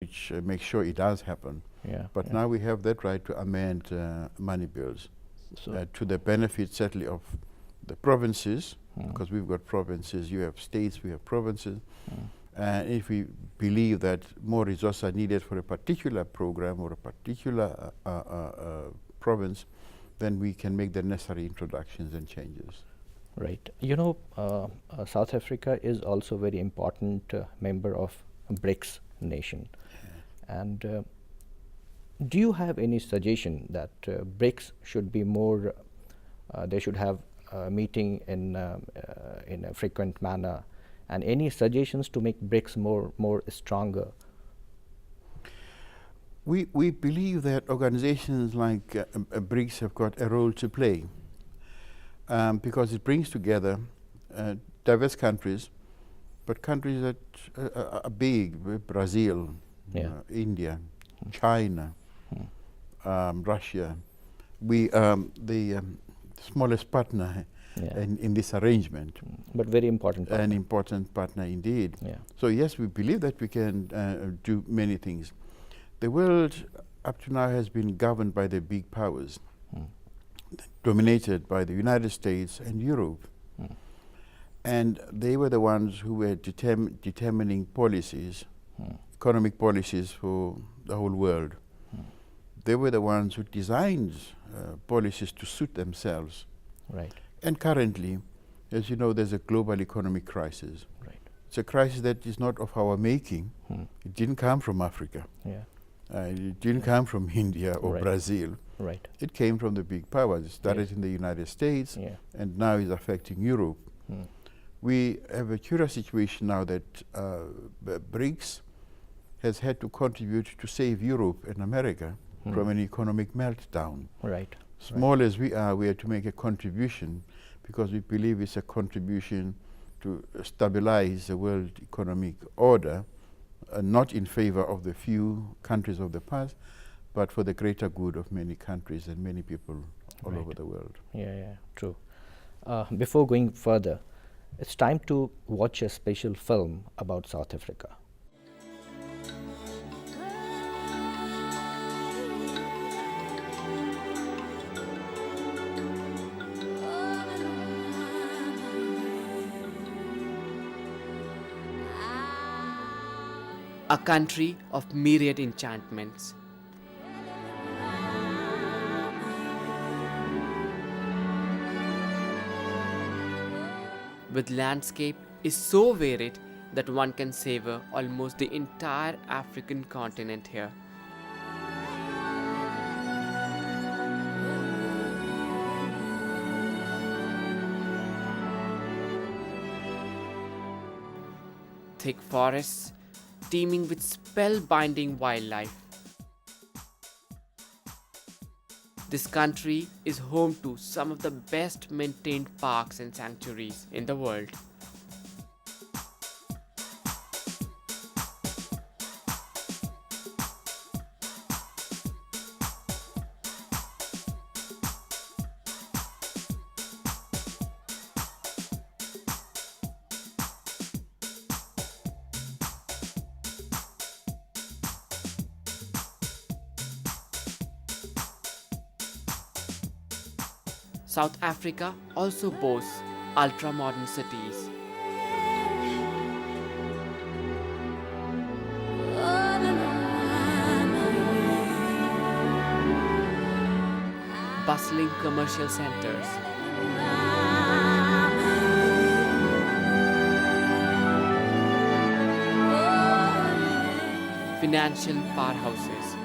which make sure it does happen. Yeah. But Yeah. now we have that right to amend money bills So. to the benefit certainly of the provinces, Mm. because we've got provinces, you have states, we have provinces. Mm. And if we believe that more resources are needed for a particular program or a particular province, then we can make the necessary introductions and changes. Right. South Africa is also a very important member of BRICS nation. And do you have any suggestion that BRICS should be more, they should have a meeting in a frequent manner, and any suggestions to make BRICS more stronger? We believe that organizations like BRICS have got a role to play because it brings together diverse countries, but countries that are big: Brazil, Yeah. India, China, Russia. We the smallest partner Yeah. in this arrangement. But very important. An important partner indeed. Yeah. So yes, we believe that we can do many things. The world up to now has been governed by the big powers, dominated by the United States and Europe. And they were the ones who were determining policies, economic policies for the whole world. They were the ones who designed policies to suit themselves. Right. And currently, as you know, there's a global economic crisis. Right. It's a crisis that is not of our making. It didn't come from Africa. Yeah. It didn't come from India or Right. Brazil. Right. It came from the big powers. It started Yes. in the United States Yeah. and now is affecting Europe. We have a curious situation now that BRICS has had to contribute to save Europe and America from an economic meltdown. Right. Small as we are to make a contribution because we believe it's a contribution to stabilize the world economic order, not in favor of the few countries of the past, but for the greater good of many countries and many people all over the world. Yeah, yeah, true. Before going further, it's time to watch a special film about South Africa. A country of myriad enchantments. With landscape is so varied that one can savor almost the entire African continent here. Thick forests teeming with spellbinding wildlife. This country is home to some of the best maintained parks and sanctuaries in the world. South Africa also boasts ultra-modern cities. Bustling commercial centers. Financial powerhouses.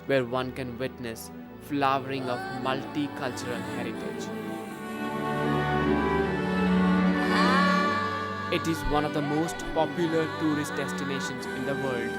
Where one can witness flowering of multicultural heritage. It is one of the most popular tourist destinations in the world.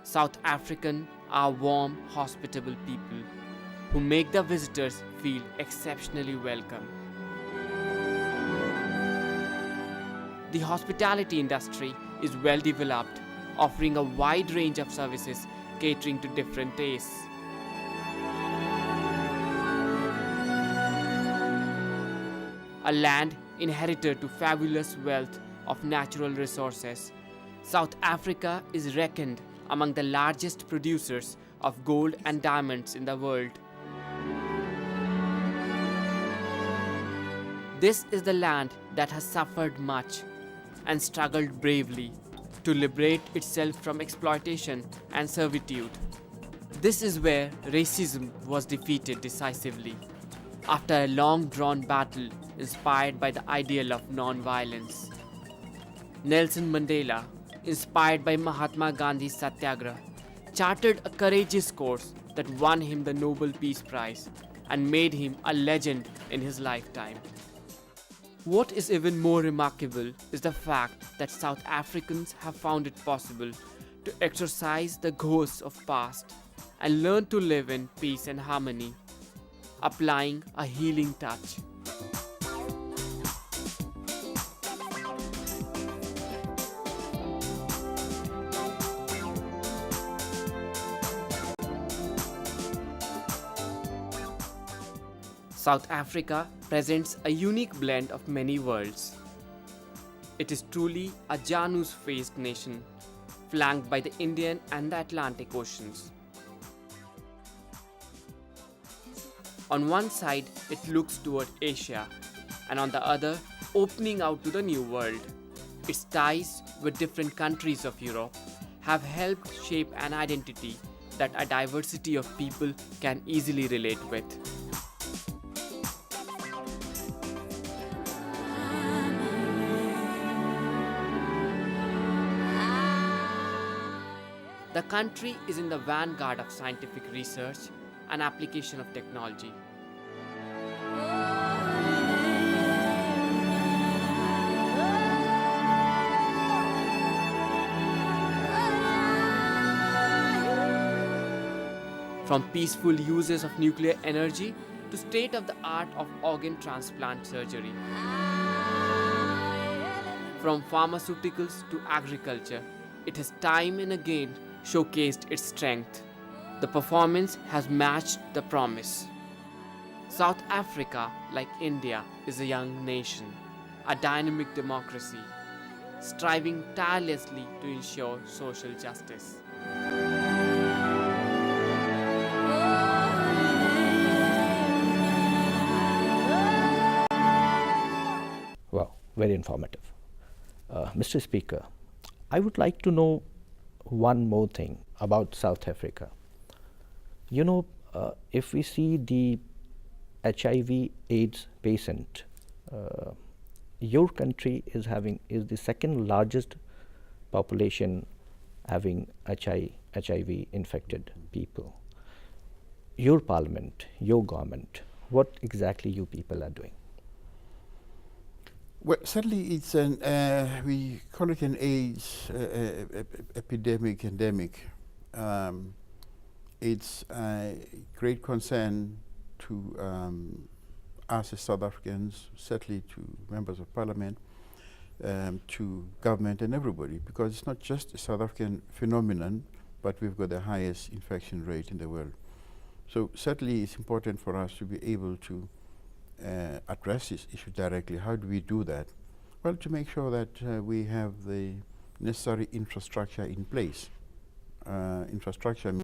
South African are warm, hospitable people who make the visitors feel exceptionally welcome. The hospitality industry is well developed, offering a wide range of services catering to different tastes. A land inherited to fabulous wealth of natural resources, South Africa is reckoned among the largest producers of gold and diamonds in the world. This is the land that has suffered much and struggled bravely to liberate itself from exploitation and servitude. This is where racism was defeated decisively, after a long-drawn battle inspired by the ideal of non-violence. Nelson Mandela, inspired by Mahatma Gandhi's Satyagraha, charted a courageous course that won him the Nobel Peace Prize and made him a legend in his lifetime. What is even more remarkable is the fact that South Africans have found it possible to exorcise the ghosts of past and learn to live in peace and harmony, applying a healing touch. South Africa presents a unique blend of many worlds. It is truly a Janus-faced nation, flanked by the Indian and the Atlantic Oceans. On one side, it looks toward Asia, and on the other, opening out to the New World. Its ties with different countries of Europe have helped shape an identity that a diversity of people can easily relate with. The country is in the vanguard of scientific research and application of technology. From peaceful uses of nuclear energy to state-of-the-art of organ transplant surgery. From pharmaceuticals to agriculture, it has time and again showcased its strength. The performance has matched the promise. South Africa, like India, is a young nation, a dynamic democracy, striving tirelessly to ensure social justice. Wow, very informative. Mr. Speaker, I would like to know one more thing about South Africa. You know, if we see the HIV/AIDS patient, your country is the second largest population having HIV infected people. Your parliament, your government, what exactly you people are doing? Well, certainly it's we call it an AIDS epidemic, endemic. It's a great concern to us as South Africans, certainly to members of parliament, to government and everybody, because it's not just a South African phenomenon, but we've got the highest infection rate in the world. So certainly it's important for us to be able to address this issue directly. How do we do that? Well, to make sure that we have the necessary infrastructure in place. Infrastructure